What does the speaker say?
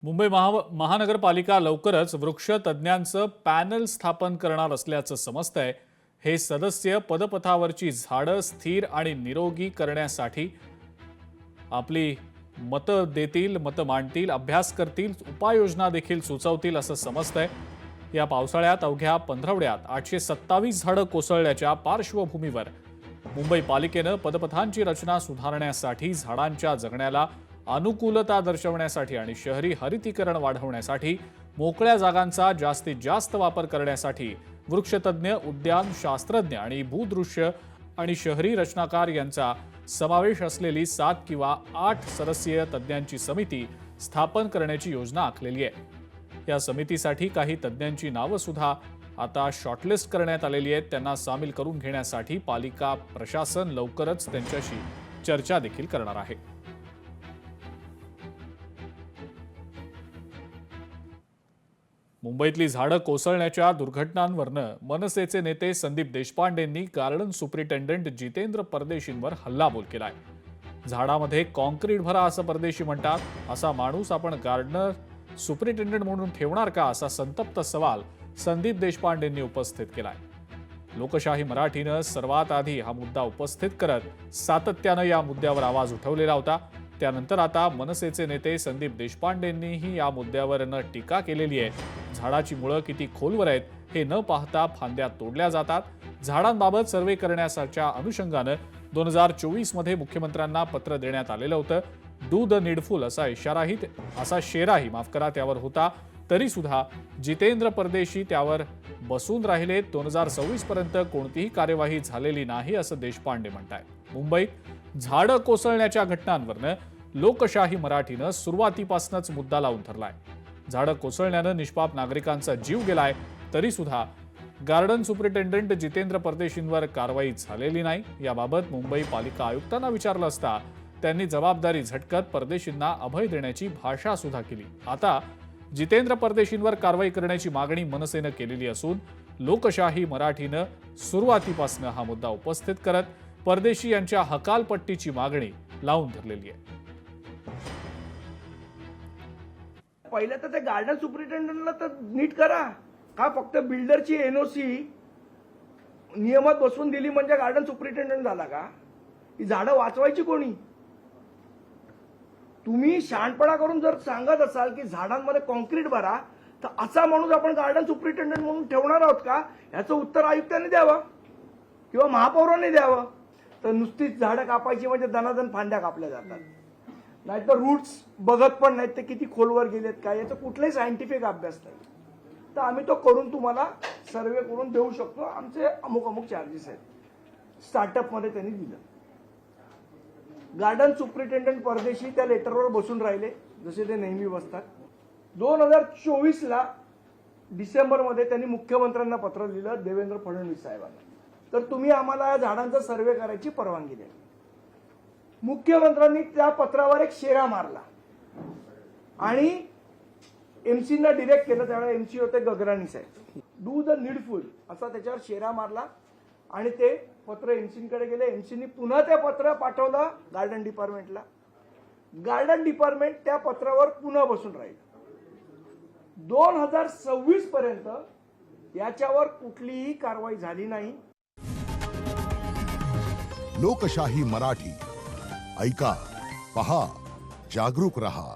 मुंबई महानगरपालिका लवकरच वृक्ष तज्ञांचं पॅनल स्थापन करणार असल्याचं समजतंय। हे सदस्य पदपथावरची झाडं स्थिर आणि निरोगी करण्यासाठी आपली मतं देतील, मतं मांडतील, अभ्यास करतील, उपाययोजना देखील सुचवतील असं समजतंय। या पावसाळ्यात अवघ्या पंधरवड्यात 827 झाडं कोसळल्याच्या पार्श्वभूमीवर मुंबई पालिकेनं पदपथांची रचना सुधारण्यासाठी, झाडांच्या जगण्याला अनुकूलता दर्शवण्यासाठी आणि शहरी हरितीकरण वाढवण्यासाठी मोकळ्या जागांचा जास्तीत जास्त वापर करण्यासाठी वृक्षतज्ञ, उद्यान शास्त्रज्ञ आणि भूदृश्य आणि शहरी रचनाकार यांचा समावेश असलेली 7 किंवा 8 सदस्यीय तज्ञांची समिती स्थापन करण्याची योजना आखलेली आहे। या समितीसाठी काही तज्ञांची नावं सुद्धा आता शॉर्टलिस्ट करण्यात आलेली आहेत। त्यांना सामील करून घेण्यासाठी पालिका प्रशासन लवकरच त्यांच्याशी चर्चा देखील करणार आहे। मुंबईतली झाडं कोसळण्याच्या दुर्घटनांवरनं मनसेचे नेते संदीप देशपांडेंनी गार्डन सुपरिटेंडंट जितेंद्र परदेशींवर हल्लाबोल केलाय। झाडामध्ये कॉन्क्रीट भरा असं परदेशी म्हणतात। असा माणूस आपण गार्डनर सुपरिटेंडंट म्हणून ठेवणार का, असा संतप्त सवाल संदीप देशपांडेंनी उपस्थित केलाय। लोकशाही मराठीनं सर्वात आधी हा मुद्दा उपस्थित करत सातत्यानं या मुद्द्यावर आवाज उठवलेला होता। त्यानंतर आता मनसेचे नेते संदीप देशपांडेंनीही या मुद्द्यावर टीका केलेली आहे। झाडाची मुळं किती खोलवर आहेत हे न पाहता फांद्या तोडल्या जातात। झाडांबाबत सर्वे करण्याच्या अनुषंगानं 2024 मध्ये मुख्यमंत्र्यांना पत्र देण्यात आलेलं होतं। डू द नीडफुल असा शेराही त्यावर होता। तरी सुद्धा जितेंद्र परदेशी त्यावर बसून राहिले। 2026 पर्यंत कोणतीही कार्यवाही झालेली नाही असं देशपांडे म्हणतायत। मुंबईत झाडं कोसळण्याच्या घटनांवरनं लोकशाही मराठीनं सुरुवातीपासूनच मुद्दा लावून धरलाय। झाडं कोसळण्यानं निष्पाप नागरिकांचा जीव गेलाय, तरी सुद्धा गार्डन सुपरिटेंडंट जितेंद्र परदेशींवर कारवाई झालेली नाही। याबाबत मुंबई पालिका आयुक्तांना विचारलं असता त्यांनी जबाबदारी झटकत परदेशींना अभय देण्याची भाषा सुद्धा केली। आता जितेंद्र परदेशींवर कारवाई करण्याची मागणी मनसेनं केलेली असून लोकशाही मराठीनं सुरुवातीपासून हा मुद्दा उपस्थित करत परदेशी यांच्या हकालपट्टीची मागणी लावून धरलेली आहे। पहिलं तर ते गार्डन सुपरिटेंडंटला तर नीट करा का, फक्त बिल्डरची एनओसी नियमात बसवून दिली म्हणजे गार्डन सुपरिटेंडंट झाला का? ही झाडं वाचवायची कोणी? तुम्ही शहाणपणा करून जर सांगत असाल की झाडांमध्ये कॉन्क्रीट भरा, तर असा माणूस आपण गार्डन सुपरिटेंडंट म्हणून ठेवणार आहोत का? याचं उत्तर आयुक्तांनी द्यावं किंवा महापौरांनी द्यावं। तर नुसतीच झाडं कापायची म्हणजे दनादन फांद्या कापल्या जातात, नाहीतर रूट्स बघत पण नाहीत ते किती खोलवर गेलेत काय, याचा कुठलाही सायंटिफिक अभ्यास नाही। तर आम्ही तो करून तुम्हाला सर्वे करून देऊ शकतो। आमचे अमुक चार्जेस आहेत। स्टार्टअप मध्ये त्यांनी दिलं। गार्डन सुपरिटेंडंट परदेशी त्या लेटरवर बसून राहिले जसे ते नेहमी बसतात। 2024ला डिसेंबरमध्ये त्यांनी मुख्यमंत्र्यांना पत्र लिहिलं देवेंद्र फडणवीस साहेबांना, तर तुम्ही आम्हाला या झाडांचा सर्वे करायची परवानगी द्या। मुख्यमंत्र्यांनी त्या पत्रावर एक शेरा मारला आणि एमसीना डिरेक्ट केलं। त्यावेळेला एमसी होते गगराणी साहेब। डू द नीडफुल असा त्याच्यावर शेरा मारला आणि ते पत्र एमसीकडे गेले। एमसीनी पुन्हा ते पत्र पाठवलं गार्डन डिपार्टमेंटला। गार्डन डिपार्टमेंट त्या पत्रावर पुन्हा बसून राहिलं। 2026 पर्यंत याच्यावर कुठलीही कारवाई झाली नाही। लोकशाही मराठी ऐका, पहा, जागरूक रहा।